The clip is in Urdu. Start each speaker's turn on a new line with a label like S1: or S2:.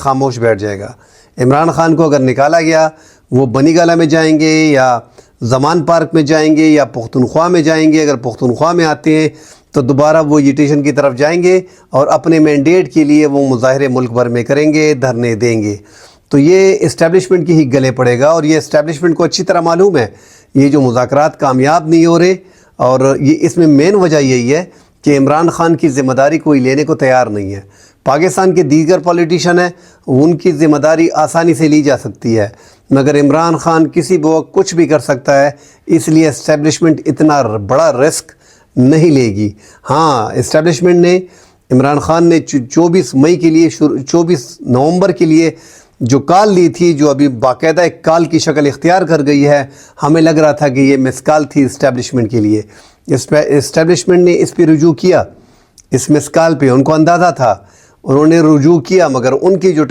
S1: خاموش بیٹھ جائے گا۔ عمران خان کو اگر نکالا گیا، وہ بنی گالہ میں جائیں گے یا زمان پارک میں جائیں گے یا پختونخوا میں جائیں گے۔ اگر پختونخوا میں آتے ہیں تو دوبارہ وہ ایجیٹیشن کی طرف جائیں گے اور اپنے مینڈیٹ کے لیے وہ مظاہرے ملک بھر میں کریں گے، دھرنے دیں گے۔ تو یہ اسٹیبلشمنٹ کی ہی گلے پڑے گا، اور یہ اسٹیبلشمنٹ کو اچھی طرح معلوم ہے یہ جو مذاکرات کامیاب نہیں ہو رہے، اور یہ اس میں مین وجہ یہی ہے کہ عمران خان کی ذمہ داری کوئی لینے کو تیار نہیں ہے۔ پاکستان کے دیگر پولیٹیشن ہیں، ان کی ذمہ داری آسانی سے لی جا سکتی ہے، مگر عمران خان کسی بھی وقت کچھ بھی کر سکتا ہے، اس لیے اسٹیبلشمنٹ اتنا بڑا رسک نہیں لے گی۔ ہاں، اسٹیبلشمنٹ نے عمران خان نے 24 نومبر کے لیے جو کال لی تھی، جو ابھی باقاعدہ ایک کال کی شکل اختیار کر گئی ہے، ہمیں لگ رہا تھا کہ یہ مس کال تھی اسٹیبلشمنٹ کے لیے۔ اسٹیبلشمنٹ نے اس پہ رجوع کیا، اس مس کال پہ ان کو اندازہ تھا، انہوں نے رجوع کیا، مگر ان کی جو